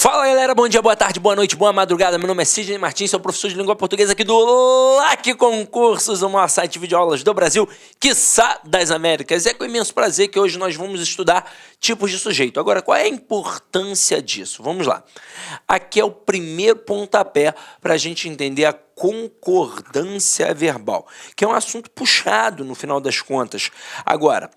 Fala galera, bom dia, boa tarde, boa noite, boa madrugada. Meu nome é Sidney Martins, sou professor de língua portuguesa aqui do LAC Concursos, o maior site de videoaulas do Brasil, quiçá das Américas. É com imenso prazer que hoje nós vamos estudar tipos de sujeito. Agora, qual é a importância disso? Vamos lá. Aqui é o primeiro pontapé para a gente entender a concordância verbal, que é um assunto puxado no final das contas. Agora,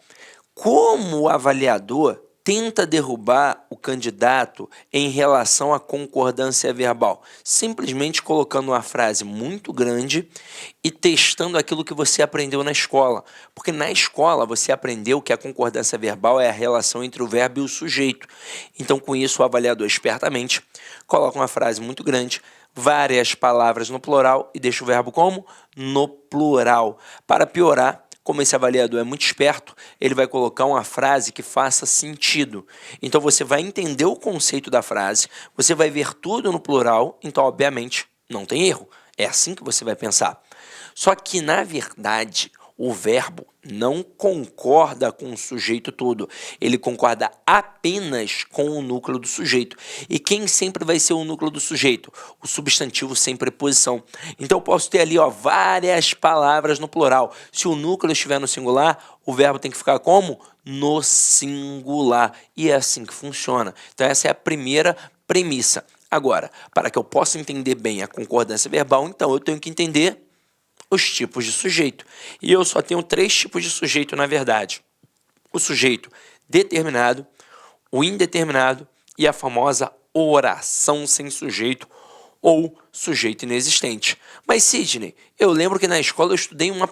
como o avaliador tenta derrubar o candidato em relação à concordância verbal? Simplesmente colocando uma frase muito grande e testando aquilo que você aprendeu na escola. Porque na escola você aprendeu que a concordância verbal é a relação entre o verbo e o sujeito. Então, com isso, o avaliador espertamente coloca uma frase muito grande, várias palavras no plural e deixa o verbo como? No plural. Para piorar, como esse avaliador é muito esperto, ele vai colocar uma frase que faça sentido. Então você vai entender o conceito da frase, você vai ver tudo no plural, então obviamente não tem erro. É assim que você vai pensar. Só que na verdade o verbo não concorda com o sujeito todo, ele concorda apenas com o núcleo do sujeito. E quem sempre vai ser o núcleo do sujeito? O substantivo sem preposição. Então eu posso ter ali várias palavras no plural. Se o núcleo estiver no singular, o verbo tem que ficar como? No singular. E é assim que funciona. Então essa é a primeira premissa. Agora, para que eu possa entender bem a concordância verbal, então eu tenho que entender os tipos de sujeito. E eu só tenho 3 tipos de sujeito, na verdade. O sujeito determinado, o indeterminado e a famosa oração sem sujeito ou sujeito inexistente. Mas, Sidney, eu lembro que na escola eu estudei uma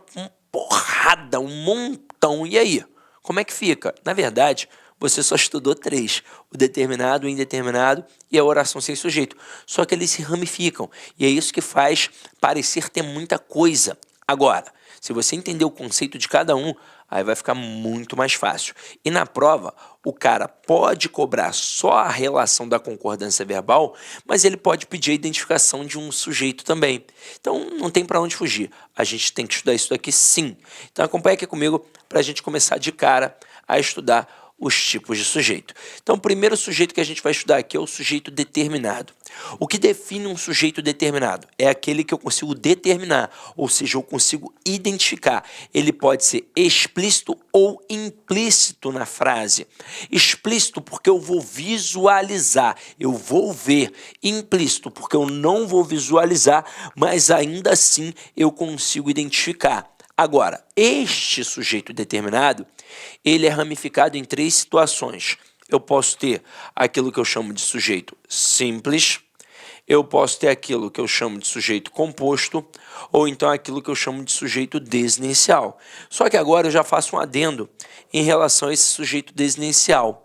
porrada, um montão. E aí? Como é que fica? Na verdade, você só estudou 3, o determinado, o indeterminado e a oração sem sujeito. Só que eles se ramificam e é isso que faz parecer ter muita coisa. Agora, se você entender o conceito de cada um, aí vai ficar muito mais fácil. E na prova, o cara pode cobrar só a relação da concordância verbal, mas ele pode pedir a identificação de um sujeito também. Então, não tem para onde fugir. A gente tem que estudar isso daqui sim. Então, acompanha aqui comigo para a gente começar de cara a estudar os tipos de sujeito. Então, o primeiro sujeito que a gente vai estudar aqui é o sujeito determinado. O que define um sujeito determinado? É aquele que eu consigo determinar, ou seja, eu consigo identificar. Ele pode ser explícito ou implícito na frase. Explícito porque eu vou visualizar, eu vou ver. Implícito porque eu não vou visualizar, mas ainda assim eu consigo identificar. Agora, este sujeito determinado, ele é ramificado em 3 situações. Eu posso ter aquilo que eu chamo de sujeito simples, eu posso ter aquilo que eu chamo de sujeito composto, ou então aquilo que eu chamo de sujeito desinicial. Só que agora eu já faço um adendo em relação a esse sujeito desinicial.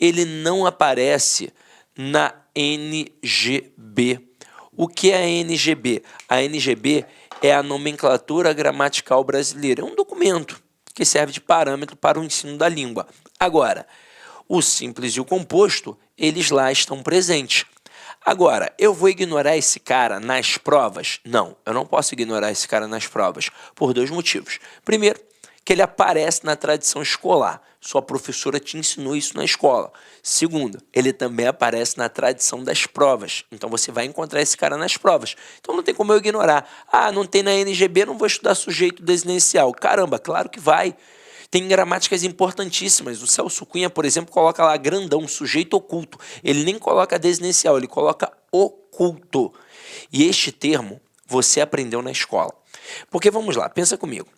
Ele não aparece na NGB. O que é a NGB? A NGB é a nomenclatura gramatical brasileira. É um documento que serve de parâmetro para o ensino da língua. Agora, o simples e o composto, eles lá estão presentes. Agora, eu vou ignorar esse cara nas provas? Não, eu não posso ignorar esse cara nas provas, por 2 motivos. Primeiro, que ele aparece na tradição escolar. Sua professora te ensinou isso na escola. Segundo, ele também aparece na tradição das provas. Então, você vai encontrar esse cara nas provas. Então, não tem como eu ignorar. Ah, não tem na NGB, não vou estudar sujeito desinicial. Caramba, claro que vai. Tem gramáticas importantíssimas. O Celso Cunha, por exemplo, coloca lá grandão, sujeito oculto. Ele nem coloca desinicial, ele coloca oculto. E este termo você aprendeu na escola. Porque, vamos lá, pensa comigo.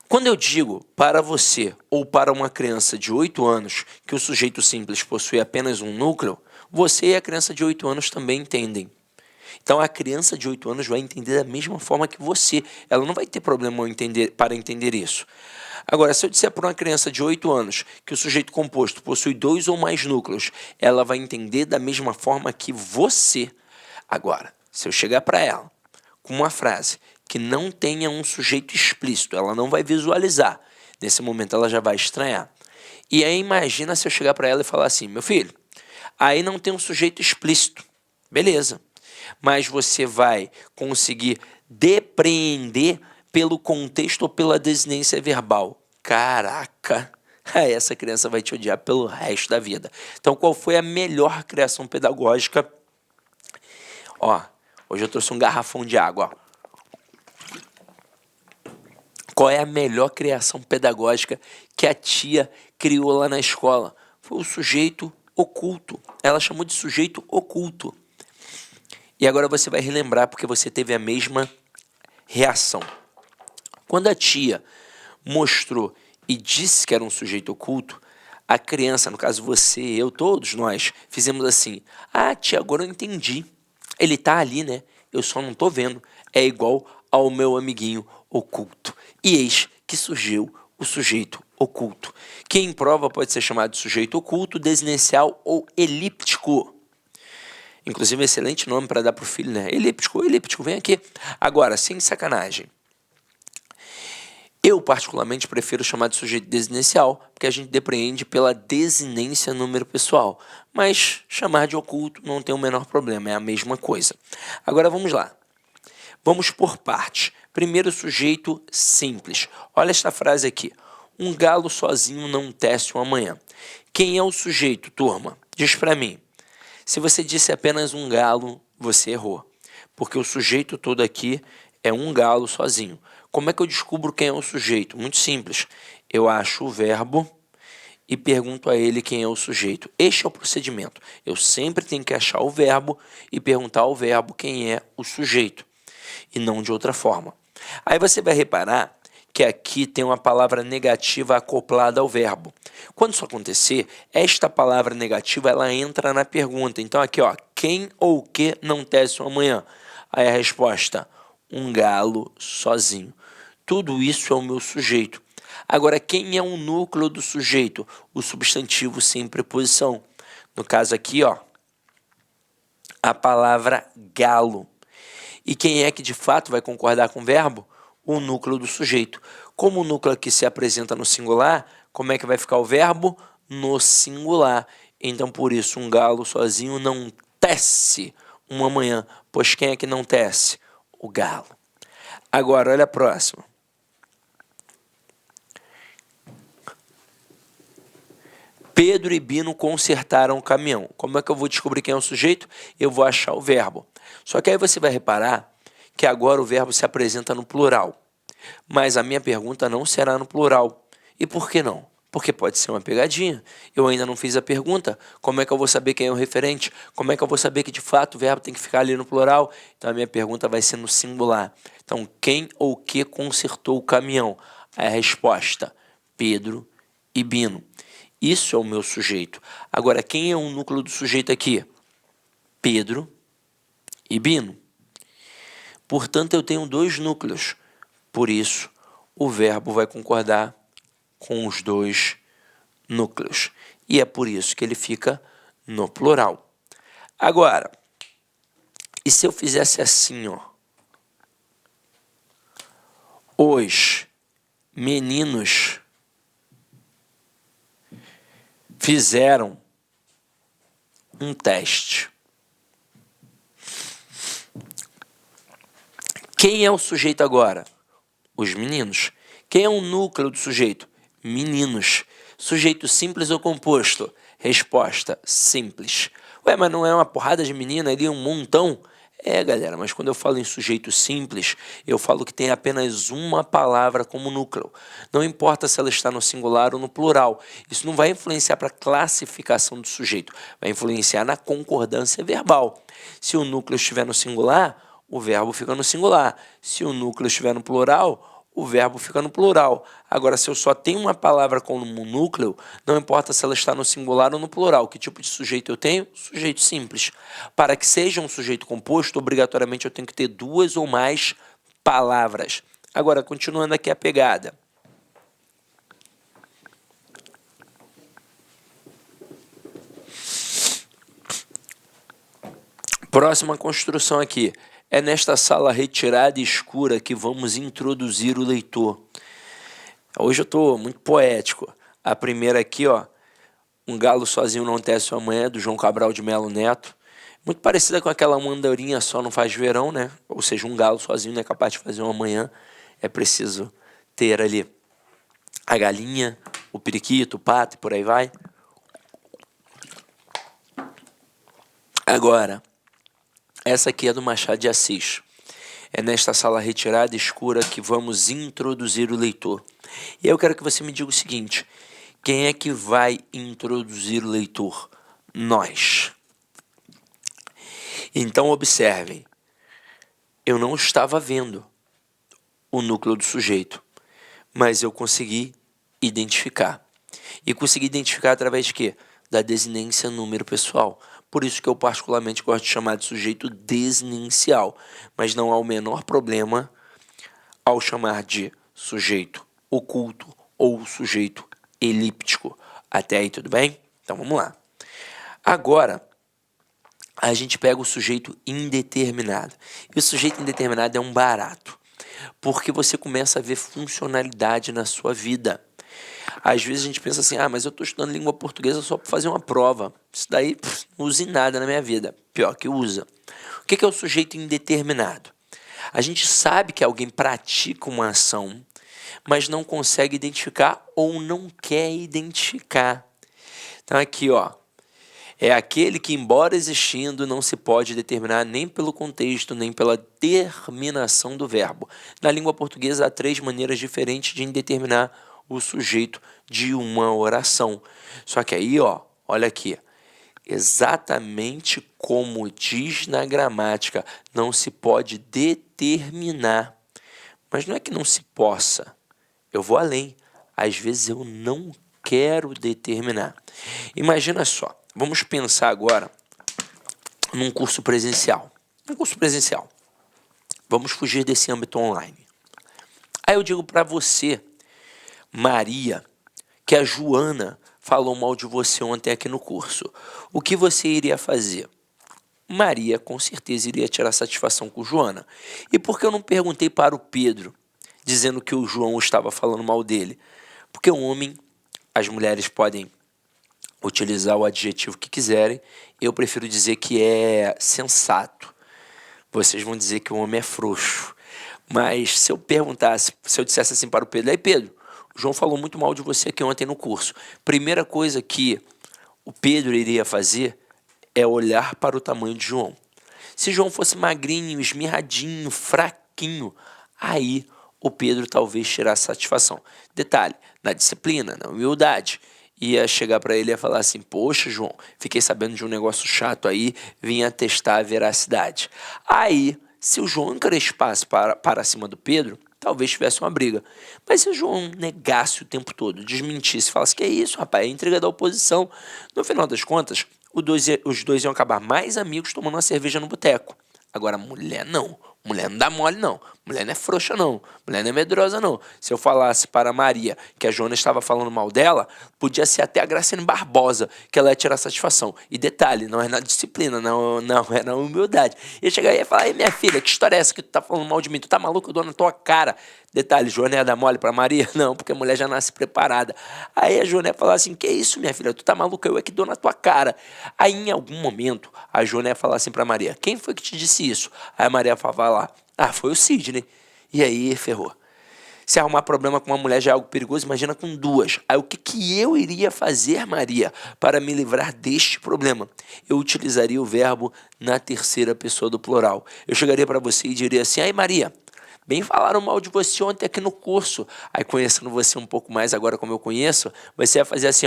Quando eu digo para você ou para uma criança de 8 anos que o sujeito simples possui apenas um núcleo, você e a criança de 8 anos também entendem. Então, a criança de 8 anos vai entender da mesma forma que você. Ela não vai ter problema para entender isso. Agora, se eu disser para uma criança de 8 anos que o sujeito composto possui 2 ou mais núcleos, ela vai entender da mesma forma que você. Agora, se eu chegar para ela com uma frase que não tenha um sujeito explícito, ela não vai visualizar. Nesse momento, ela já vai estranhar. E aí, imagina se eu chegar para ela e falar assim, meu filho, aí não tem um sujeito explícito. Beleza. Mas você vai conseguir depreender pelo contexto ou pela desinência verbal. Caraca! aí essa criança vai te odiar pelo resto da vida. Então, qual foi a melhor criação pedagógica? Ó, hoje eu trouxe um garrafão de água, ó. Qual é a melhor criação pedagógica que a tia criou lá na escola? Foi o sujeito oculto. Ela chamou de sujeito oculto. E agora você vai relembrar porque você teve a mesma reação. Quando a tia mostrou e disse que era um sujeito oculto, a criança, no caso você, eu, todos nós, fizemos assim: ah, tia, agora eu entendi. Ele tá ali, né? Eu só não tô vendo. É igual ao meu amiguinho oculto. E eis que surgiu o sujeito oculto, que em prova pode ser chamado de sujeito oculto, desinencial ou elíptico. Inclusive, excelente nome para dar para o filho, né? Elíptico, elíptico, vem aqui. Agora, sem sacanagem. Eu, particularmente, prefiro chamar de sujeito desinencial, porque a gente depreende pela desinência número pessoal. Mas chamar de oculto não tem o menor problema, é a mesma coisa. Agora, vamos lá. Vamos por partes. Primeiro, sujeito simples. Olha esta frase aqui. Um galo sozinho não tece uma manhã. Quem é o sujeito, turma? Diz para mim. Se você disse apenas um galo, você errou. Porque o sujeito todo aqui é um galo sozinho. Como é que eu descubro quem é o sujeito? Muito simples. Eu acho o verbo e pergunto a ele quem é o sujeito. Este é o procedimento. Eu sempre tenho que achar o verbo e perguntar ao verbo quem é o sujeito. E não de outra forma. Aí você vai reparar que aqui tem uma palavra negativa acoplada ao verbo. Quando isso acontecer, esta palavra negativa ela entra na pergunta. Então aqui, ó, quem ou que não tece amanhã? Aí a resposta, um galo sozinho. Tudo isso é o meu sujeito. Agora, quem é o núcleo do sujeito? O substantivo sem preposição. No caso aqui, ó, a palavra galo. E quem é que de fato vai concordar com o verbo? O núcleo do sujeito. Como o núcleo aqui se apresenta no singular, como é que vai ficar o verbo? No singular. Então, por isso, um galo sozinho não tece uma manhã. Pois quem é que não tece? O galo. Agora, olha a próxima. Pedro e Bino consertaram o caminhão. Como é que eu vou descobrir quem é o sujeito? Eu vou achar o verbo. Só que aí você vai reparar que agora o verbo se apresenta no plural. Mas a minha pergunta não será no plural. E por que não? Porque pode ser uma pegadinha. Eu ainda não fiz a pergunta. Como é que eu vou saber quem é o referente? Como é que eu vou saber que de fato o verbo tem que ficar ali no plural? Então a minha pergunta vai ser no singular. Então, quem ou que consertou o caminhão? Aí a resposta, Pedro e Bino. Isso é o meu sujeito. Agora, quem é o núcleo do sujeito aqui? Pedro e Bino. Portanto, eu tenho dois núcleos. Por isso, o verbo vai concordar com os dois núcleos. E é por isso que ele fica no plural. Agora, e se eu fizesse assim, ó? Os meninos fizeram um teste. Quem é o sujeito agora? Os meninos. Quem é o núcleo do sujeito? Meninos. Sujeito simples ou composto? Resposta, simples. Ué, mas não é uma porrada de menina ali, um montão? É, galera, mas quando eu falo em sujeito simples, eu falo que tem apenas uma palavra como núcleo. Não importa se ela está no singular ou no plural. Isso não vai influenciar para a classificação do sujeito. Vai influenciar na concordância verbal. Se o núcleo estiver no singular, o verbo fica no singular. Se o núcleo estiver no plural, o verbo fica no plural. Agora, se eu só tenho uma palavra como núcleo, não importa se ela está no singular ou no plural. Que tipo de sujeito eu tenho? Sujeito simples. Para que seja um sujeito composto, obrigatoriamente eu tenho que ter duas ou mais palavras. Agora, continuando aqui a pegada. Próxima construção aqui. É nesta sala retirada e escura que vamos introduzir o leitor. Hoje eu estou muito poético. A primeira aqui, ó, Um Galo Sozinho Não Tece Amanhã, do João Cabral de Melo Neto. Muito parecida com aquela Uma Andorinha Só Não Faz Verão, né? Ou seja, um galo sozinho não é capaz de fazer uma manhã. É preciso ter ali a galinha, o periquito, o pato e por aí vai. Agora, essa aqui é do Machado de Assis. É nesta sala retirada e escura que vamos introduzir o leitor. E eu quero que você me diga o seguinte: quem é que vai introduzir o leitor? Nós. Então observem, eu não estava vendo o núcleo do sujeito, mas eu consegui identificar. E consegui identificar através de quê? Da desinência número pessoal. Por isso que eu particularmente gosto de chamar de sujeito desinencial, mas não há o menor problema ao chamar de sujeito oculto ou sujeito elíptico. Até aí tudo bem? Então vamos lá. Agora, a gente pega o sujeito indeterminado. E o sujeito indeterminado é um barato, porque você começa a ver funcionalidade na sua vida. Às vezes a gente pensa assim, mas eu estou estudando língua portuguesa só para fazer uma prova. Isso daí não usa em nada na minha vida. Pior que usa. O que é o sujeito indeterminado? A gente sabe que alguém pratica uma ação, mas não consegue identificar ou não quer identificar. Então aqui, é aquele que, embora existindo, não se pode determinar nem pelo contexto, nem pela terminação do verbo. Na língua portuguesa há 3 maneiras diferentes de determinar o sujeito de uma oração. Só que aí, olha aqui, exatamente como diz na gramática, não se pode determinar. Mas não é que não se possa, eu vou além. Às vezes eu não quero determinar. Imagina só, vamos pensar agora num curso presencial. Vamos fugir desse âmbito online. Aí eu digo para você, Maria, que a Joana falou mal de você ontem aqui no curso. O que você iria fazer? Maria com certeza iria tirar satisfação com Joana. E por que eu não perguntei para o Pedro, dizendo que o João estava falando mal dele? Porque o homem, as mulheres podem utilizar o adjetivo que quiserem, eu prefiro dizer que é sensato. Vocês vão dizer que o homem é frouxo. Mas se eu perguntasse, se eu dissesse assim para o Pedro, aí Pedro, o João falou muito mal de você aqui ontem no curso. Primeira coisa que o Pedro iria fazer é olhar para o tamanho de João. Se João fosse magrinho, esmirradinho, fraquinho, aí o Pedro talvez tirasse satisfação. Detalhe, na disciplina, na humildade, ia chegar para ele e ia falar assim, poxa João, fiquei sabendo de um negócio chato aí, vinha testar a veracidade. Aí, se o João encrespasse para cima do Pedro, talvez tivesse uma briga. Mas se o João negasse o tempo todo, desmentisse, falasse que é isso, rapaz, é intriga da oposição, no final das contas, os dois iam acabar mais amigos tomando uma cerveja no boteco. Agora, mulher não. Mulher não dá mole, não. Mulher não é frouxa, não. Mulher não é medrosa, não. Se eu falasse para a Maria que a Joana estava falando mal dela, podia ser até a Graciane Barbosa que ela ia tirar satisfação. E detalhe, não é na disciplina, não é na humildade. Ia chegar e ia falar, ei, minha filha, que história é essa que tu tá falando mal de mim? Tu tá maluco? Eu dou na tua cara. Detalhe, Joana ia dar mole para Maria? Não, porque a mulher já nasce preparada. Aí a Joana ia falar assim, que isso, minha filha? Tu tá maluca? Eu é que dou na tua cara. Aí, em algum momento, a Joana ia falar assim para Maria, quem foi que te disse isso? Aí a Maria falava lá, foi o Sidney. E aí, ferrou. Se arrumar problema com uma mulher já é algo perigoso, imagina com 2. Aí o que eu iria fazer, Maria, para me livrar deste problema? Eu utilizaria o verbo na terceira pessoa do plural. Eu chegaria para você e diria assim, aí Maria, bem falaram mal de você ontem aqui no curso. Aí conhecendo você um pouco mais agora como eu conheço, você ia fazer assim,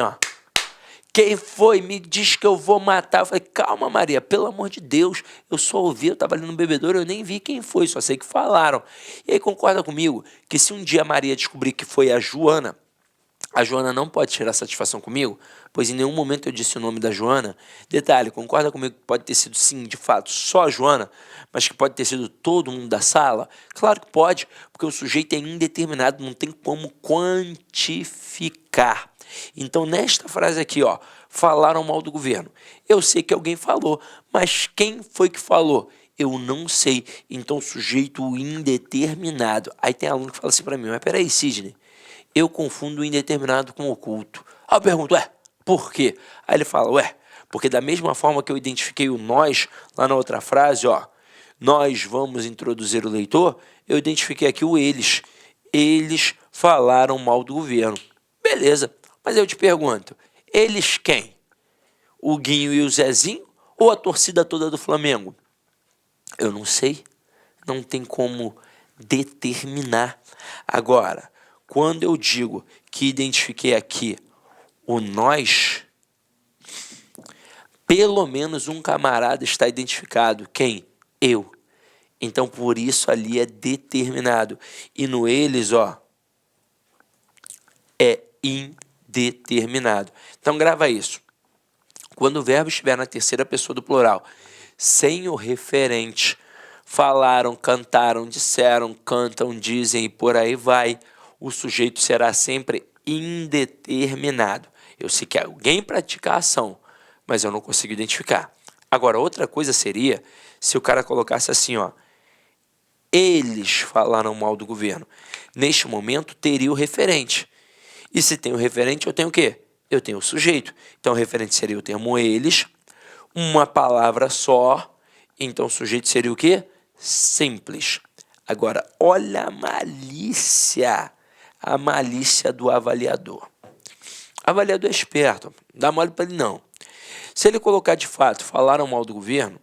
quem foi? Me diz que eu vou matar. Eu falei, calma Maria, pelo amor de Deus, eu só ouvi, eu estava ali no bebedouro, eu nem vi quem foi, só sei que falaram. E aí concorda comigo que se um dia a Maria descobrir que foi a Joana não pode tirar satisfação comigo, pois em nenhum momento eu disse o nome da Joana. Detalhe, concorda comigo que pode ter sido sim, de fato, só a Joana, mas que pode ter sido todo mundo da sala? Claro que pode, porque o sujeito é indeterminado, não tem como quantificar. Então, nesta frase aqui, falaram mal do governo. Eu sei que alguém falou, mas quem foi que falou? Eu não sei. Então, sujeito indeterminado. Aí tem aluno que fala assim para mim, mas peraí, Sidney, eu confundo o indeterminado com o oculto. Aí eu pergunto, por quê? Aí ele fala, porque da mesma forma que eu identifiquei o nós, lá na outra frase, nós vamos introduzir o leitor, eu identifiquei aqui o eles. Eles falaram mal do governo. Beleza. Mas eu te pergunto, eles quem? O Guinho e o Zezinho ou a torcida toda do Flamengo? Eu não sei. Não tem como determinar. Agora, quando eu digo que identifiquei aqui o nós, pelo menos um camarada está identificado. Quem? Eu. Então, por isso ali é determinado. E no eles, ó, é indeterminado. Então, grava isso. Quando o verbo estiver na terceira pessoa do plural, sem o referente, falaram, cantaram, disseram, cantam, dizem e por aí vai, o sujeito será sempre indeterminado. Eu sei que alguém pratica a ação, mas eu não consigo identificar. Agora, outra coisa seria se o cara colocasse assim, ó, eles falaram mal do governo. Neste momento, teria o referente. E se tem o referente, eu tenho o quê? Eu tenho o sujeito. Então, o referente seria o termo eles, uma palavra só. Então, o sujeito seria o quê? Simples. Agora, olha a malícia do avaliador. O avaliador é esperto, não dá mole para ele não. Se ele colocar de fato, falaram mal do governo,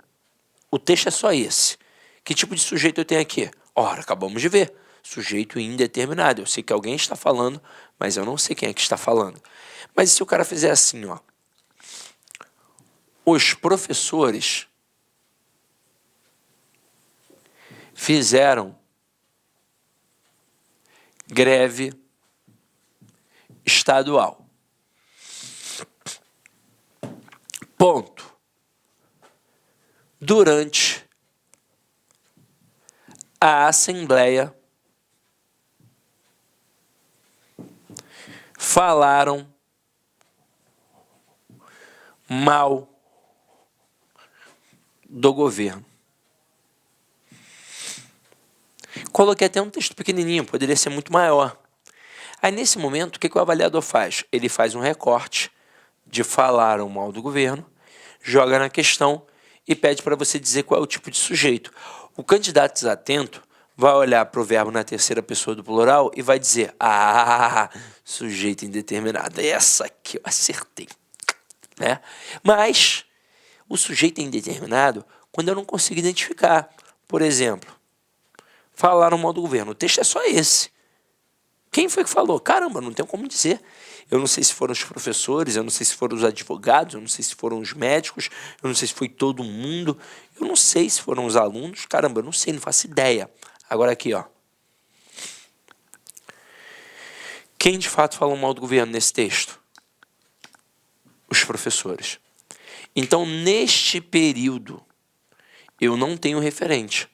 o texto é só esse. Que tipo de sujeito eu tenho aqui? Ora, acabamos de ver. Sujeito indeterminado. Eu sei que alguém está falando, mas eu não sei quem é que está falando. Mas e se o cara fizer assim, ó? Os professores fizeram greve estadual. Ponto. Durante a assembleia, falaram mal do governo. Coloquei até um texto pequenininho, poderia ser muito maior. Aí, nesse momento, o que o avaliador faz? Ele faz um recorte de falaram mal do governo, joga na questão e pede para você dizer qual é o tipo de sujeito. O candidato desatento vai olhar para o verbo na terceira pessoa do plural e vai dizer, sujeito indeterminado. Essa aqui eu acertei. Né? Mas o sujeito é indeterminado quando eu não consigo identificar. Por exemplo, falaram mal do governo. O texto é só esse. Quem foi que falou? Caramba, não tenho como dizer. Eu não sei se foram os professores, eu não sei se foram os advogados, eu não sei se foram os médicos, eu não sei se foi todo mundo, eu não sei se foram os alunos. Caramba, eu não sei, não faço ideia. Agora aqui, ó. Quem de fato falou mal do governo nesse texto? Os professores. Então, neste período, eu não tenho referente,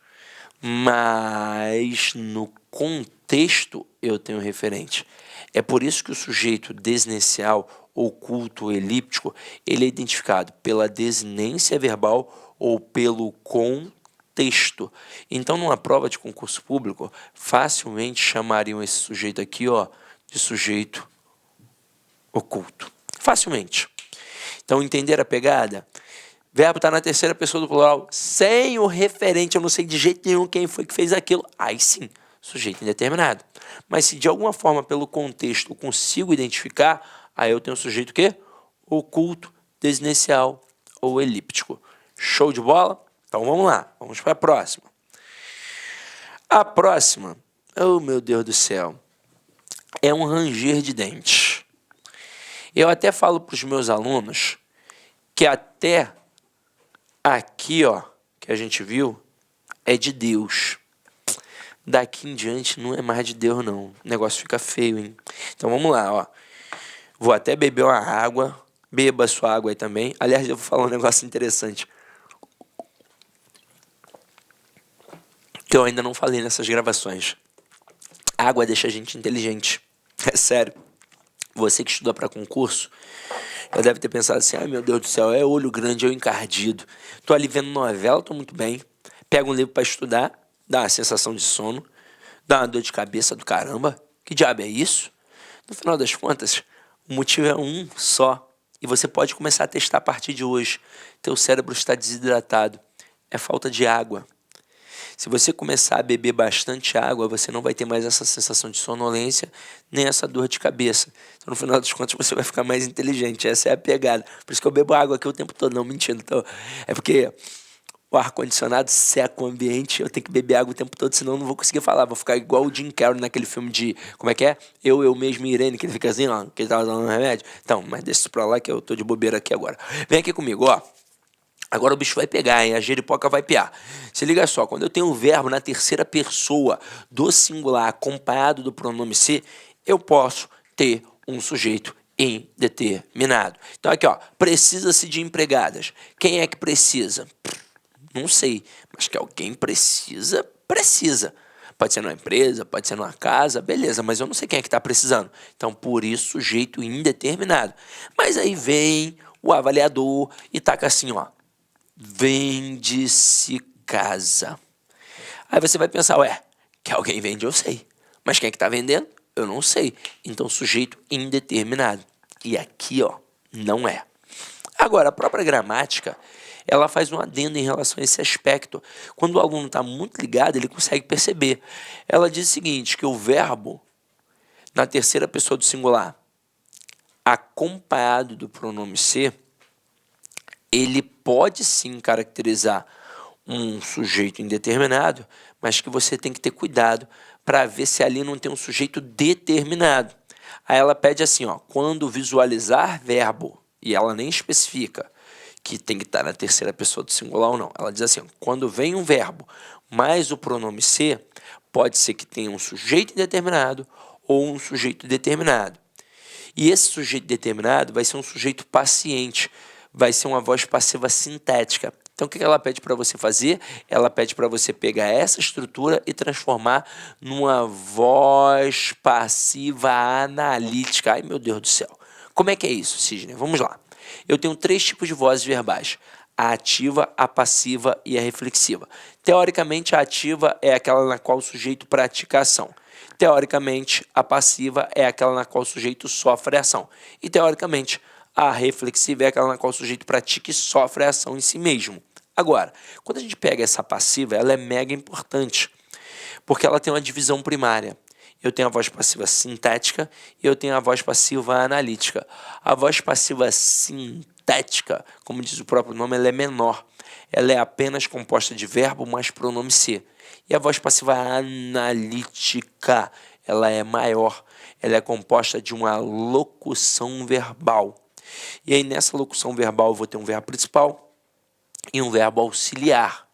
mas no contexto eu tenho referente. É por isso que o sujeito desinicial, oculto, elíptico, ele é identificado pela desinência verbal ou pelo contexto. Então, numa prova de concurso público, facilmente chamariam esse sujeito aqui, ó, de sujeito oculto. Facilmente. Então, entender a pegada? Verbo está na terceira pessoa do plural, sem o referente, eu não sei de jeito nenhum quem foi que fez aquilo. Aí sim, sujeito indeterminado. Mas se de alguma forma, pelo contexto, eu consigo identificar, aí eu tenho um sujeito o quê? Oculto, desinicial ou elíptico. Show de bola? Então vamos lá, vamos para a próxima. A próxima, oh meu Deus do céu, é um ranger de dentes. Eu até falo para os meus alunos que até aqui, ó, que a gente viu, é de Deus. Daqui em diante não é mais de Deus, não. O negócio fica feio, hein? Então vamos lá, ó. Vou até beber uma água. Beba sua água aí também. Aliás, eu vou falar um negócio interessante que eu ainda não falei nessas gravações. A água deixa a gente inteligente. É sério. Você que estuda para concurso, já deve ter pensado assim, ai meu Deus do céu, é olho grande, é encardido. Tô ali vendo novela, tô muito bem. Pego um livro para estudar, dá uma sensação de sono, dá uma dor de cabeça do caramba. Que diabo é isso? No final das contas, o motivo é um só. E você pode começar a testar a partir de hoje. Teu cérebro está desidratado. É falta de água. Se você começar a beber bastante água, você não vai ter mais essa sensação de sonolência, nem essa dor de cabeça. Então, no final das contas, você vai ficar mais inteligente. Essa é a pegada. Por isso que eu bebo água aqui o tempo todo, não mentindo. Então, é porque o ar-condicionado seca o ambiente, eu tenho que beber água o tempo todo, senão eu não vou conseguir falar. Vou ficar igual o Jim Carrey naquele filme de... Como é que é? Eu mesmo e Irene, que ele fica assim, ó, que ele tava dando um remédio. Então, mas deixa isso pra lá que eu tô de bobeira aqui agora. Vem aqui comigo, ó. Agora o bicho vai pegar, hein? A jeripoca vai piar. Se liga só, quando eu tenho o verbo na terceira pessoa do singular acompanhado do pronome ser, eu posso ter um sujeito indeterminado. Então aqui, ó, precisa-se de empregadas. Quem é que precisa? Não sei, mas que alguém precisa, precisa. Pode ser numa empresa, pode ser numa casa, beleza, mas eu não sei quem é que está precisando. Então, por isso, sujeito indeterminado. Mas aí vem o avaliador e taca assim, ó. Vende-se casa. Aí você vai pensar, ué, que alguém vende eu sei, mas quem é que está vendendo? Eu não sei. Então, sujeito indeterminado. E aqui, ó, não é. Agora, a própria gramática, ela faz um adendo em relação a esse aspecto. Quando o aluno está muito ligado, ele consegue perceber. Ela diz o seguinte, que o verbo, na terceira pessoa do singular, acompanhado do pronome ser, ele pode sim caracterizar um sujeito indeterminado, mas que você tem que ter cuidado para ver se ali não tem um sujeito determinado. Aí ela pede assim, ó, quando visualizar verbo, e ela nem especifica que tem que estar na terceira pessoa do singular ou não. Ela diz assim, ó, quando vem um verbo mais o pronome ser, pode ser que tenha um sujeito indeterminado ou um sujeito determinado. E esse sujeito determinado vai ser um sujeito paciente, vai ser uma voz passiva sintética. Então, o que ela pede para você fazer? Ela pede para você pegar essa estrutura e transformar numa voz passiva analítica. Ai, meu Deus do céu. Como é que é isso, Sidney? Vamos lá. Eu tenho 3 tipos de vozes verbais. A ativa, a passiva e a reflexiva. Teoricamente, a ativa é aquela na qual o sujeito pratica a ação. Teoricamente, a passiva é aquela na qual o sujeito sofre a ação. E, teoricamente, a reflexiva é aquela na qual o sujeito pratica e sofre a ação em si mesmo. Agora, quando a gente pega essa passiva, ela é mega importante, porque ela tem uma divisão primária. Eu tenho a voz passiva sintética e eu tenho a voz passiva analítica. A voz passiva sintética, como diz o próprio nome, ela é menor. Ela é apenas composta de verbo mais pronome ser. E a voz passiva analítica, ela é maior. Ela é composta de uma locução verbal. E aí, nessa locução verbal, eu vou ter um verbo principal e um verbo auxiliar.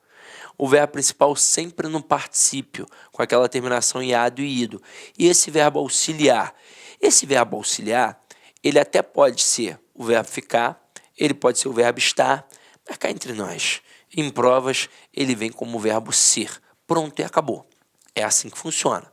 O verbo principal sempre no particípio, com aquela terminação em ado e ido. E esse verbo auxiliar? Esse verbo auxiliar, ele até pode ser o verbo ficar, ele pode ser o verbo estar, mas cá entre nós, em provas, ele vem como o verbo ser. Pronto, e acabou. É assim que funciona.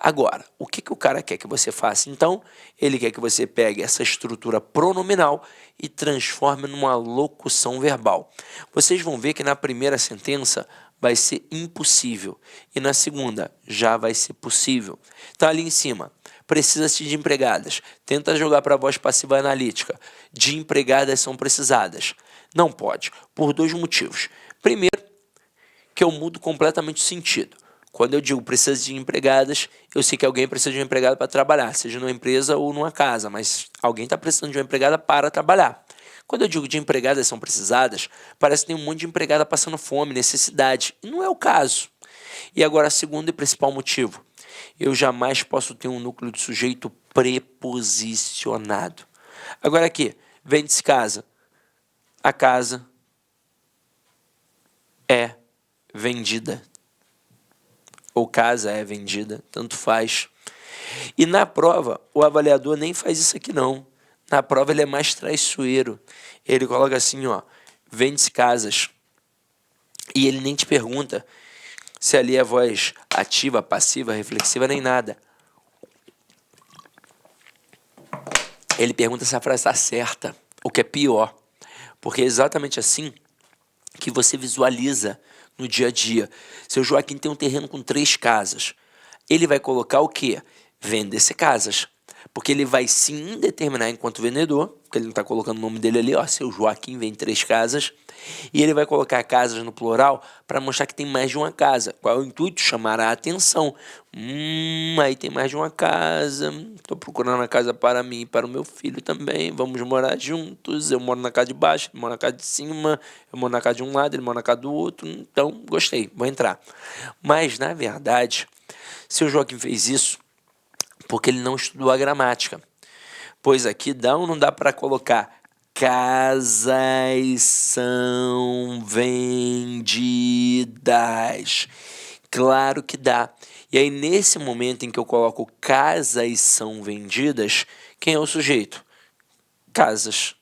Agora, o que o cara quer que você faça? Então, ele quer que você pegue essa estrutura pronominal e transforme numa locução verbal. Vocês vão ver que na primeira sentença vai ser impossível e na segunda já vai ser possível. Então, ali em cima, precisa-se de empregadas. Tenta jogar para a voz passiva analítica. De empregadas são precisadas. Não pode, por 2 motivos. Primeiro, que eu mudo completamente o sentido. Quando eu digo precisa de empregadas, eu sei que alguém precisa de uma empregada para trabalhar, seja numa empresa ou numa casa, mas alguém está precisando de uma empregada para trabalhar. Quando eu digo de empregadas são precisadas, parece que tem um monte de empregada passando fome, necessidade. E não é o caso. E agora, segundo e principal motivo, eu jamais posso ter um núcleo de sujeito preposicionado. Agora aqui, vende-se casa. A casa é vendida. Ou casa é vendida, tanto faz. E na prova, o avaliador nem faz isso aqui não. Na prova ele é mais traiçoeiro. Ele coloca assim, ó, vende-se casas. E ele nem te pergunta se ali é voz ativa, passiva, reflexiva, nem nada. Ele pergunta se a frase está certa, o que é pior. Porque é exatamente assim que você visualiza no dia a dia. Seu Joaquim tem um terreno com 3 casas. Ele vai colocar o quê? Vender-se casas. Porque ele vai se indeterminar enquanto vendedor porque ele não está colocando o nome dele ali, ó, seu Joaquim vem 3 casas, e ele vai colocar casas no plural para mostrar que tem mais de uma casa. Qual é o intuito? Chamar a atenção. Aí tem mais de uma casa, estou procurando a casa para mim e para o meu filho também, vamos morar juntos, eu moro na casa de baixo, ele mora na casa de cima, eu moro na casa de um lado, ele mora na casa do outro, então gostei, vou entrar. Mas, na verdade, seu Joaquim fez isso porque ele não estudou a gramática. Pois aqui dá ou não dá para colocar casas são vendidas? Claro que dá. E aí, nesse momento em que eu coloco casas são vendidas, quem é o sujeito? Casas.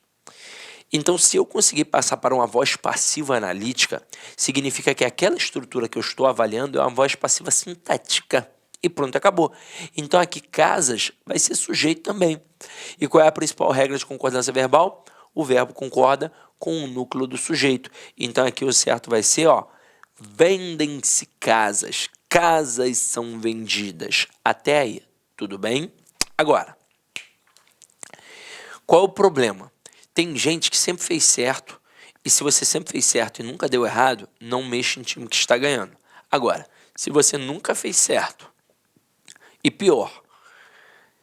Então, se eu conseguir passar para uma voz passiva analítica, significa que aquela estrutura que eu estou avaliando é uma voz passiva sintática. E pronto, acabou. Então, aqui, casas vai ser sujeito também. E qual é a principal regra de concordância verbal? O verbo concorda com o núcleo do sujeito. Então, aqui o certo vai ser, ó, vendem-se casas. Casas são vendidas. Até aí, tudo bem? Agora, qual é o problema? Tem gente que sempre fez certo, e se você sempre fez certo e nunca deu errado, não mexa em time que está ganhando. Agora, se você nunca fez certo, e pior,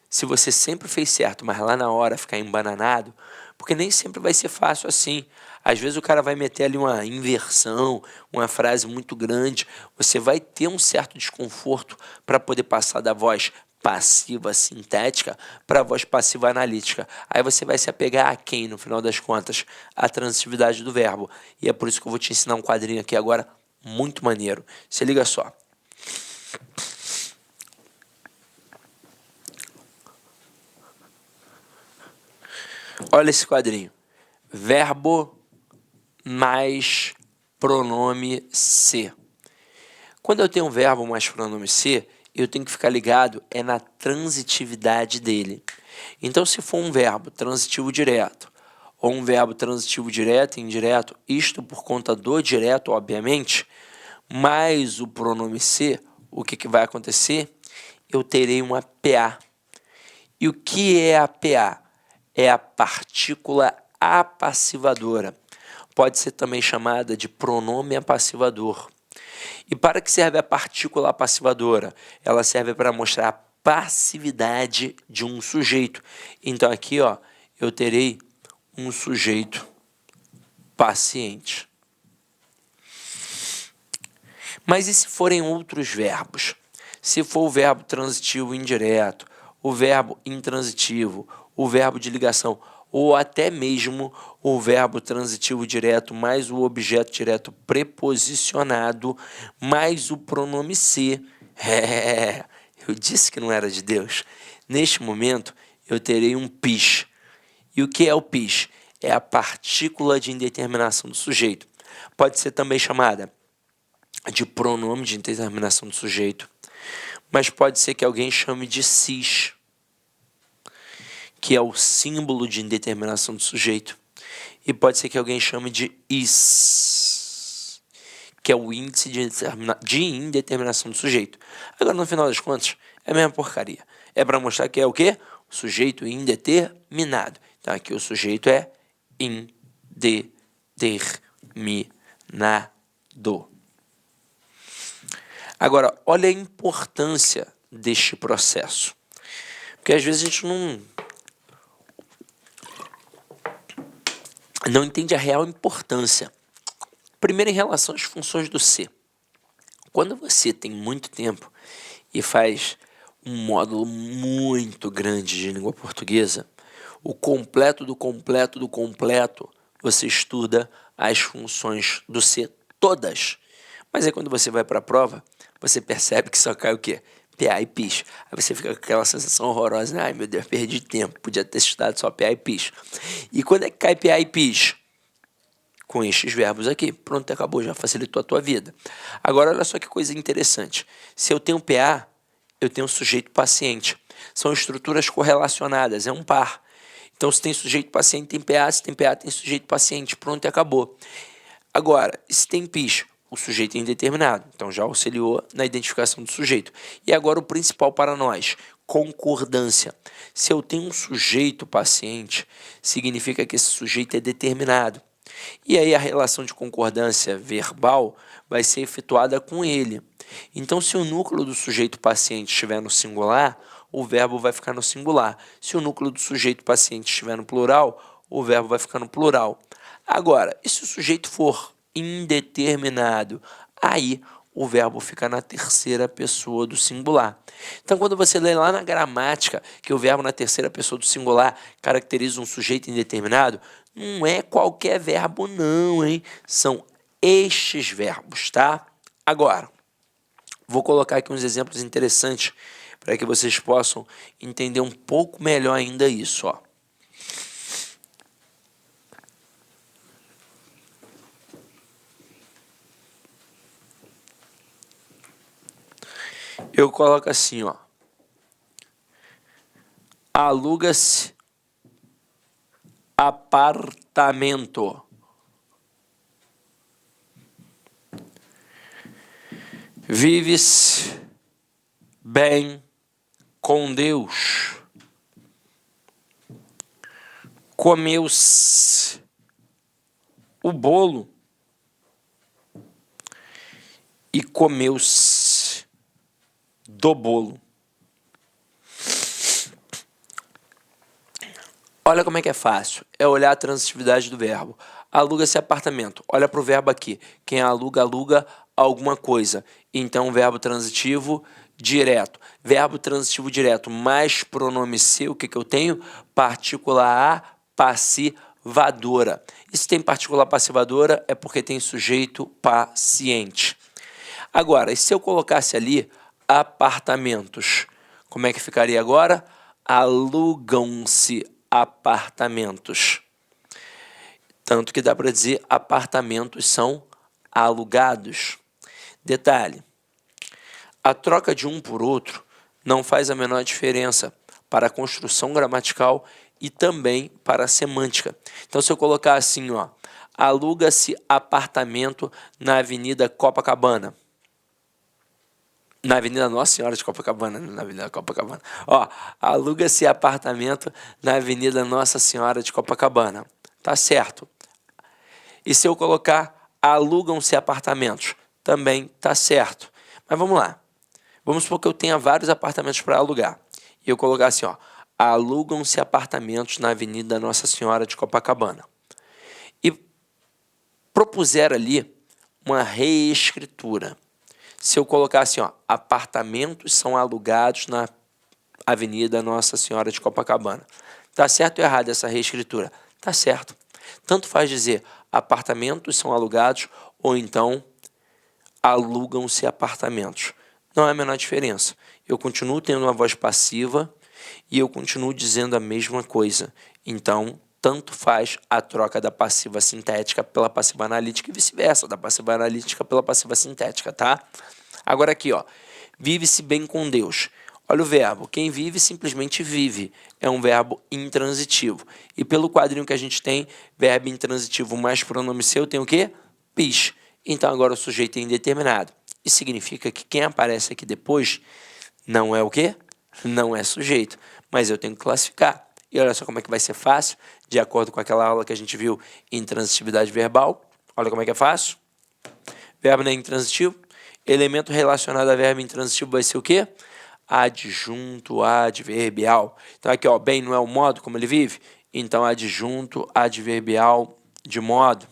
se você sempre fez certo, mas lá na hora ficar embananado, porque nem sempre vai ser fácil assim. Às vezes o cara vai meter ali uma inversão, uma frase muito grande, você vai ter um certo desconforto para poder passar da voz passiva sintética para a voz passiva analítica. Aí você vai se apegar a quem, no final das contas? A transitividade do verbo. E é por isso que eu vou te ensinar um quadrinho aqui agora muito maneiro. Se liga só. Olha esse quadrinho. Verbo mais pronome ser. Quando eu tenho um verbo mais pronome ser, eu tenho que ficar ligado na transitividade dele. Então, se for um verbo transitivo direto, ou um verbo transitivo direto e indireto, isto por conta do direto, obviamente, mais o pronome ser, o que vai acontecer? Eu terei uma PA. E o que é a PA? É a partícula apassivadora. Pode ser também chamada de pronome apassivador. E para que serve a partícula apassivadora? Ela serve para mostrar a passividade de um sujeito. Então aqui, ó, eu terei um sujeito paciente. Mas e se forem outros verbos? Se for o verbo transitivo indireto, o verbo intransitivo, o verbo de ligação, ou até mesmo o verbo transitivo direto mais o objeto direto preposicionado mais o pronome ser. Eu disse que não era de Deus. Neste momento, eu terei um PIS. E o que é o PIS? É a partícula de indeterminação do sujeito. Pode ser também chamada de pronome de indeterminação do sujeito, mas pode ser que alguém chame de cis, que é o símbolo de indeterminação do sujeito, e pode ser que alguém chame de is, que é o índice de indeterminação do sujeito. Agora, no final das contas, é a mesma porcaria. É para mostrar que é o quê? O sujeito indeterminado. Então, aqui o sujeito é indeterminado. Agora, olha a importância deste processo. Porque às vezes a gente não entende a real importância. Primeiro, em relação às funções do ser. Quando você tem muito tempo e faz um módulo muito grande de língua portuguesa, o completo do completo do completo, você estuda as funções do ser todas. Mas aí quando você vai para a prova, você percebe que só cai o quê? PA e PIS. Aí você fica com aquela sensação horrorosa, né? Ai meu Deus, perdi tempo, podia ter estudado só PA e PIS. E quando é que cai PA e PIS? Com estes verbos aqui. Pronto, acabou, já facilitou a tua vida. Agora, olha só que coisa interessante. Se eu tenho PA, eu tenho sujeito paciente. São estruturas correlacionadas, é um par. Então, se tem sujeito paciente, tem PA. Se tem PA, tem sujeito paciente. Pronto, e acabou. Agora, se tem PIS, o sujeito é indeterminado. Então, já auxiliou na identificação do sujeito. E agora, o principal para nós. concordância. Se eu tenho um sujeito paciente, significa que esse sujeito é determinado. E aí a relação de concordância verbal vai ser efetuada com ele. Então, se o núcleo do sujeito paciente estiver no singular, o verbo vai ficar no singular. Se o núcleo do sujeito paciente estiver no plural, o verbo vai ficar no plural. Agora, e se o sujeito for indeterminado? Aí o verbo fica na terceira pessoa do singular. Então, quando você lê lá na gramática que o verbo na terceira pessoa do singular caracteriza um sujeito indeterminado, não é qualquer verbo não, hein? São estes verbos, tá? Agora, vou colocar aqui uns exemplos interessantes para que vocês possam entender um pouco melhor ainda isso, ó. Eu coloco assim, ó. Aluga-se apartamento. Vive-se bem com Deus. Comeu-se o bolo e comeu-se do bolo. Olha como é que é fácil. É olhar a transitividade do verbo. Aluga-se apartamento. Olha para o verbo aqui. Quem aluga, aluga alguma coisa. Então, verbo transitivo direto. Verbo transitivo direto mais pronome ser, o que eu tenho? Partícula A passivadora. E se tem partícula passivadora é porque tem sujeito paciente. Agora, e se eu colocasse ali apartamentos? Como é que ficaria agora? Alugam-se apartamentos. Tanto que dá para dizer apartamentos são alugados. Detalhe, a troca de um por outro não faz a menor diferença para a construção gramatical e também para a semântica. Então, se eu colocar assim, ó, aluga-se apartamento na Avenida Copacabana. Na Avenida Nossa Senhora de Copacabana, na Avenida Copacabana. Ó, aluga-se apartamento na Avenida Nossa Senhora de Copacabana. Tá certo. E se eu colocar alugam-se apartamentos? Também tá certo. Mas vamos lá. Vamos supor que eu tenha vários apartamentos para alugar. E eu colocar assim, ó, alugam-se apartamentos na Avenida Nossa Senhora de Copacabana. E propuser ali uma reescritura. Se eu colocar assim, ó, apartamentos são alugados na Avenida Nossa Senhora de Copacabana. Tá certo ou errado essa reescritura? Tá certo. Tanto faz dizer apartamentos são alugados ou então alugam-se apartamentos. Não é a menor diferença. Eu continuo tendo uma voz passiva e eu continuo dizendo a mesma coisa. Então, tanto faz a troca da passiva sintética pela passiva analítica e vice-versa, da passiva analítica pela passiva sintética, tá? Agora aqui, ó, vive-se bem com Deus. Olha o verbo, quem vive simplesmente vive, é um verbo intransitivo. E pelo quadrinho que a gente tem, verbo intransitivo mais pronome seu tem o quê? Pis. Então agora o sujeito é indeterminado. Isso significa que quem aparece aqui depois não é o quê? Não é sujeito, mas eu tenho que classificar. E olha só como é que vai ser fácil, de acordo com aquela aula que a gente viu em transitividade verbal. Olha como é que é fácil. Verbo não é intransitivo. Elemento relacionado a verbo intransitivo vai ser o quê? Adjunto adverbial. Então aqui, ó, bem não é o modo como ele vive? Então adjunto adverbial de modo.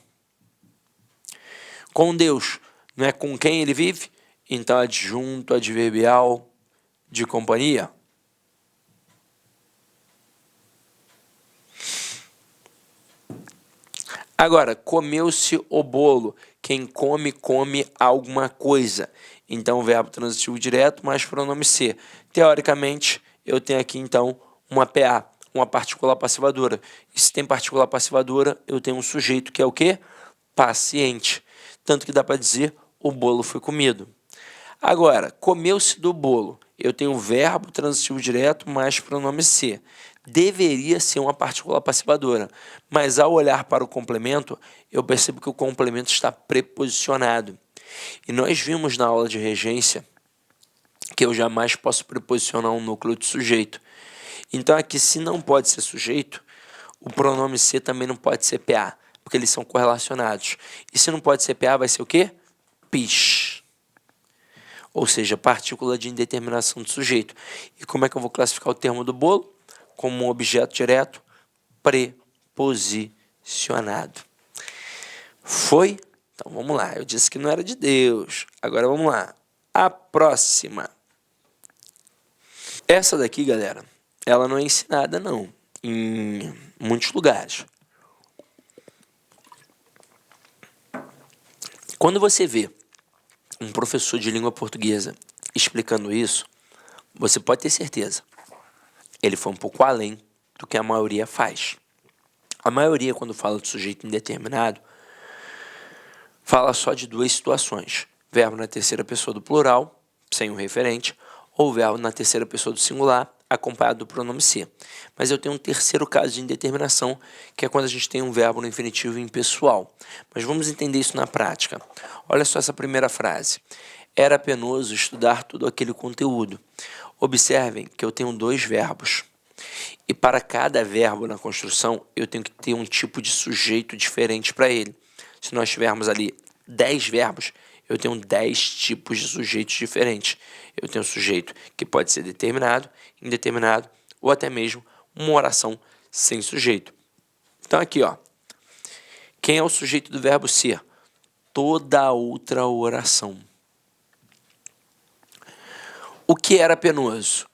Com Deus, não é com quem ele vive? Então adjunto adverbial de companhia. Agora, comeu-se o bolo. Quem come, come alguma coisa. Então, verbo transitivo direto mais pronome ser. Teoricamente, eu tenho aqui, então, uma PA, uma partícula passivadora. E se tem partícula passivadora, eu tenho um sujeito que é o quê? Paciente. Tanto que dá para dizer, o bolo foi comido. Agora, comeu-se do bolo. Eu tenho o verbo transitivo direto mais pronome ser. Deveria ser uma partícula passivadora, mas ao olhar para o complemento, eu percebo que o complemento está preposicionado. E nós vimos na aula de regência que eu jamais posso preposicionar um núcleo de sujeito. Então aqui, se não pode ser sujeito, o pronome ser também não pode ser PA, porque eles são correlacionados. E se não pode ser PA, vai ser o quê? PIS. Ou seja, partícula de indeterminação do sujeito. E como é que eu vou classificar o termo do bolo? Como um objeto direto preposicionado. Foi? Então vamos lá. Eu disse que não era de Deus. Agora vamos lá. A próxima. Essa daqui, galera, ela não é ensinada, não, em muitos lugares. Quando você vê um professor de língua portuguesa explicando isso, você pode ter certeza. Ele foi um pouco além do que a maioria faz. A maioria, quando fala de sujeito indeterminado, fala só de duas situações. Verbo na terceira pessoa do plural, sem o referente, ou verbo na terceira pessoa do singular, acompanhado do pronome ser. Mas eu tenho um terceiro caso de indeterminação, que é quando a gente tem um verbo no infinitivo impessoal. Mas vamos entender isso na prática. Olha só essa primeira frase. Era penoso estudar todo aquele conteúdo. Observem que eu tenho dois verbos. E para cada verbo na construção, eu tenho que ter um tipo de sujeito diferente para ele. Se nós tivermos ali 10 verbos, eu tenho 10 tipos de sujeitos diferentes. Eu tenho um sujeito que pode ser determinado, indeterminado, ou até mesmo uma oração sem sujeito. Então aqui, ó, quem é o sujeito do verbo ser? Toda outra oração. O que era penoso?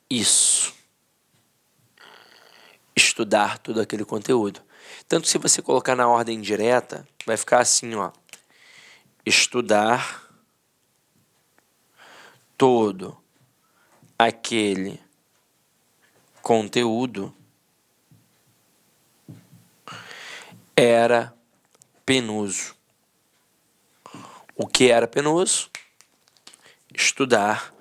Isso. Estudar todo aquele conteúdo. Tanto que se você colocar na ordem direta, vai ficar assim, ó. Estudar todo aquele conteúdo era penoso. O que era penoso? Estudar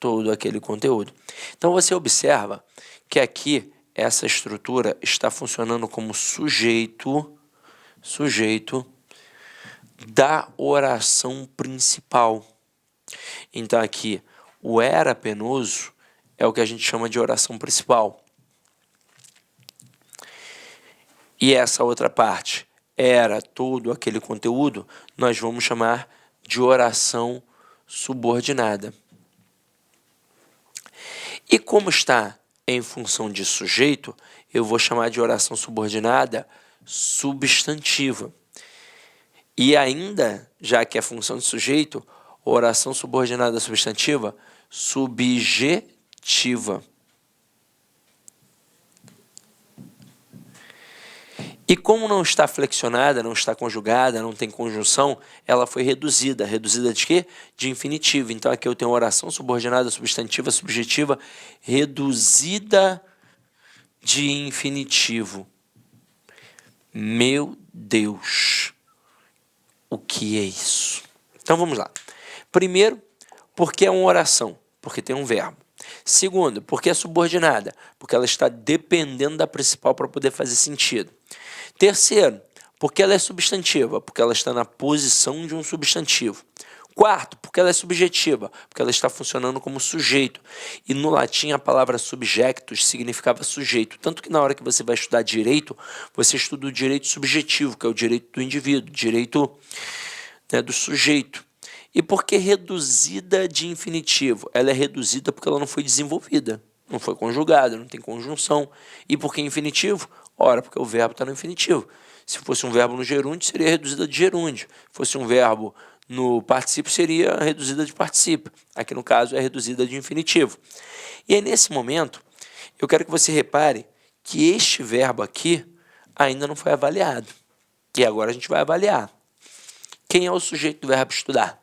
todo aquele conteúdo. Então você observa que aqui essa estrutura está funcionando como sujeito da oração principal. Então aqui, o era penoso é o que a gente chama de oração principal. E essa outra parte, era todo aquele conteúdo, nós vamos chamar de oração subordinada. E como está em função de sujeito, eu vou chamar de oração subordinada substantiva. E ainda, já que é função de sujeito, oração subordinada substantiva subjetiva. E como não está flexionada, não está conjugada, não tem conjunção, ela foi reduzida. Reduzida de quê? De infinitivo. Então aqui eu tenho oração subordinada substantiva subjetiva reduzida de infinitivo. Meu Deus, o que é isso? Então vamos lá. Primeiro, porque é uma oração, porque tem um verbo. Segundo, porque é subordinada, porque ela está dependendo da principal para poder fazer sentido. Terceiro, porque ela é substantiva, porque ela está na posição de um substantivo. Quarto, porque ela é subjetiva, porque ela está funcionando como sujeito. E no latim a palavra subjectus significava sujeito. Tanto que na hora que você vai estudar direito, você estuda o direito subjetivo, que é o direito do indivíduo, direito, né, do sujeito. E por que reduzida de infinitivo? Ela é reduzida porque ela não foi desenvolvida, não foi conjugada, não tem conjunção. E por que infinitivo? Ora, porque o verbo está no infinitivo. Se fosse um verbo no gerúndio, seria reduzida de gerúndio. Se fosse um verbo no particípio, seria reduzida de particípio. Aqui, no caso, é reduzida de infinitivo. E aí, nesse momento, eu quero que você repare que este verbo aqui ainda não foi avaliado. E agora a gente vai avaliar. Quem é o sujeito do verbo estudar?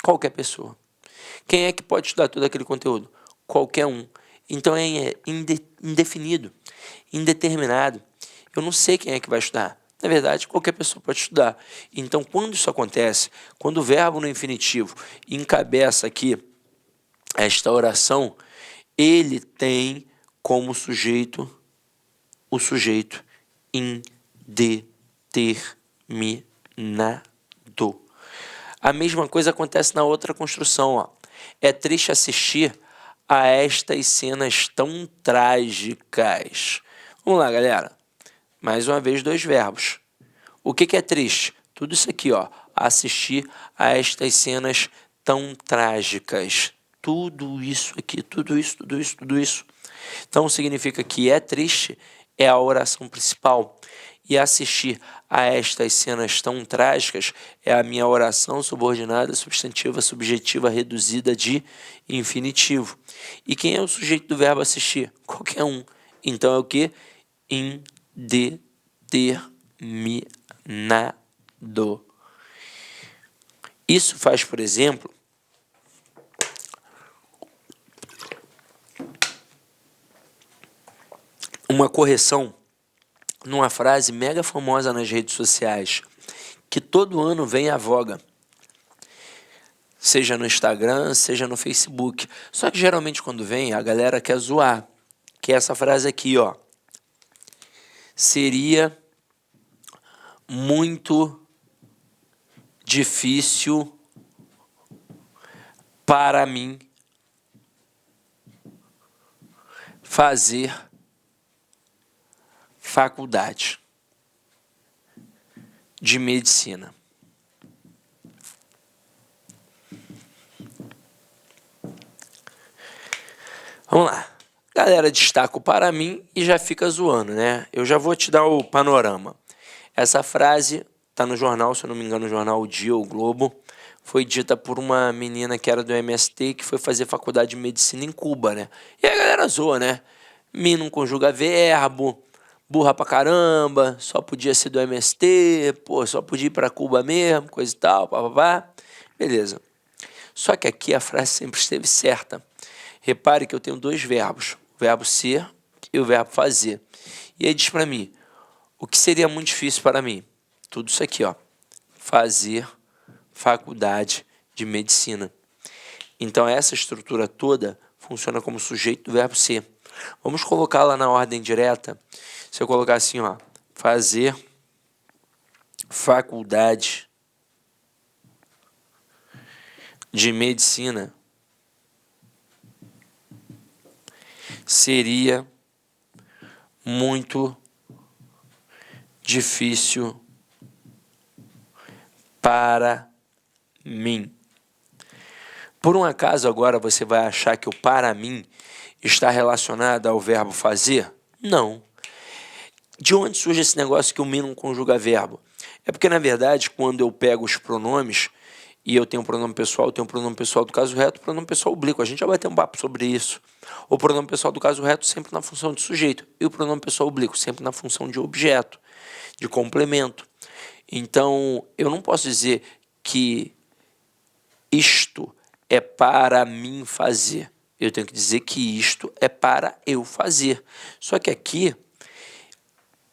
Qualquer pessoa. Quem é que pode estudar todo aquele conteúdo? Qualquer um. Então é indefinido, indeterminado. Eu não sei quem é que vai estudar. Na verdade, qualquer pessoa pode estudar. Então, quando isso acontece, quando o verbo no infinitivo encabeça aqui esta oração, ele tem como sujeito o sujeito indeterminado. A mesma coisa acontece na outra construção, ó. É triste assistir a estas cenas tão trágicas. Vamos lá, galera. Mais uma vez, 2 verbos. O que é triste? Tudo isso aqui, ó. Assistir a estas cenas tão trágicas. Tudo isso aqui, tudo isso, tudo isso, tudo isso. Então, significa que é triste é a oração principal. E assistir a estas cenas tão trágicas é a minha oração subordinada, substantiva, subjetiva, reduzida de infinitivo. E quem é o sujeito do verbo assistir? Qualquer um. Então é o quê? Indeterminado. Isso faz, por exemplo, uma correção numa frase mega famosa nas redes sociais, que todo ano vem à voga, seja no Instagram, seja no Facebook. Só que geralmente quando vem, a galera quer zoar, que é essa frase aqui, ó. Seria muito difícil para mim fazer faculdade de medicina. Vamos lá. Galera destaca o para mim e já fica zoando, né? Eu já vou te dar o panorama. Essa frase está no jornal, se eu não me engano, no jornal O Dia ou Globo. Foi dita por uma menina que era do MST que foi fazer faculdade de medicina em Cuba, né? E a galera zoa, né? Mi não conjuga verbo, burra pra caramba, só podia ser do MST, pô, só podia ir pra Cuba mesmo, coisa e tal, papapá. Beleza. Só que aqui a frase sempre esteve certa. Repare que eu tenho 2 verbos, o verbo ser e o verbo fazer. E aí diz para mim, o que seria muito difícil para mim? Tudo isso aqui, ó. Fazer faculdade de medicina. Então essa estrutura toda funciona como sujeito do verbo ser. Vamos colocá-la na ordem direta. Se eu colocar assim, ó, fazer faculdade de medicina seria muito difícil para mim. Por um acaso agora você vai achar que o para mim está relacionado ao verbo fazer? Não. De onde surge esse negócio que o mi não conjuga verbo? É porque, na verdade, quando eu pego os pronomes, e eu tenho um pronome pessoal, eu tenho um pronome pessoal do caso reto, pronome pessoal oblíquo. A gente já vai ter um papo sobre isso. O pronome pessoal do caso reto sempre na função de sujeito, e o pronome pessoal oblíquo sempre na função de objeto, de complemento. Então, eu não posso dizer que isto é para mim fazer. Eu tenho que dizer que isto é para eu fazer. Só que aqui,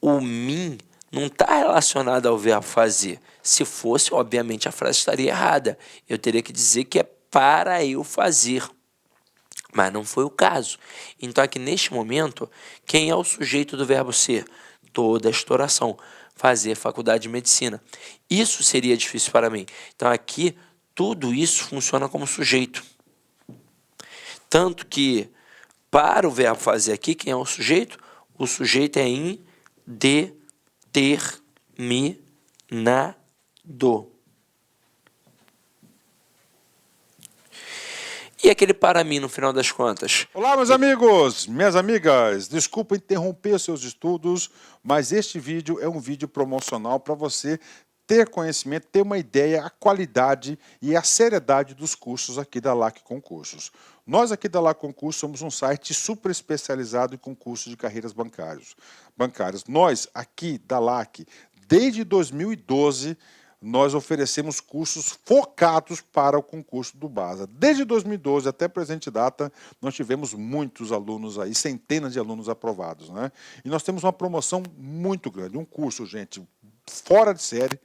o mim não está relacionado ao verbo fazer. Se fosse, obviamente, a frase estaria errada. Eu teria que dizer que é para eu fazer. Mas não foi o caso. Então, aqui neste momento, quem é o sujeito do verbo ser? Toda esta oração. Fazer faculdade de medicina. Isso seria difícil para mim. Então, aqui, tudo isso funciona como sujeito. Tanto que, para o verbo fazer aqui, quem é o sujeito? O sujeito é indeterminado. E aquele para mim, no final das contas? Olá, meus amigos, minhas amigas. Desculpa interromper seus estudos, mas este vídeo é um vídeo promocional para você ter conhecimento, ter uma ideia, a qualidade e a seriedade dos cursos aqui da LAC Concursos. Nós aqui da LAC Concursos somos um site super especializado em concursos de carreiras bancárias. Nós aqui da LAC, desde 2012, nós oferecemos cursos focados para o concurso do BASA. Desde 2012 até a presente data, nós tivemos muitos alunos aí, centenas de alunos aprovados, né? E nós temos uma promoção muito grande, um curso, gente, fora de série,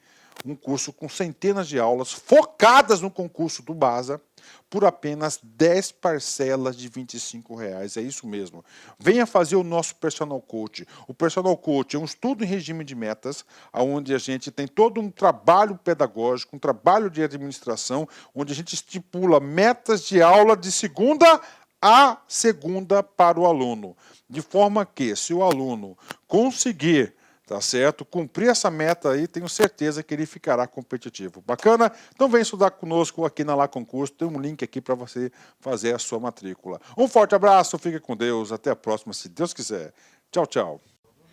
um curso com centenas de aulas focadas no concurso do BASA por apenas 10 parcelas de R$ 25. É isso mesmo. Venha fazer o nosso Personal Coach. O Personal Coach é um estudo em regime de metas, onde a gente tem todo um trabalho pedagógico, um trabalho de administração, onde a gente estipula metas de aula de segunda a segunda para o aluno. De forma que, se o aluno conseguir, tá certo, cumprir essa meta aí, tenho certeza que ele ficará competitivo. Bacana? Então vem estudar conosco aqui na Lá Concurso, tem um link aqui para você fazer a sua matrícula. Um forte abraço, fique com Deus, até a próxima, se Deus quiser. Tchau, tchau.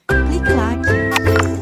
Clique lá.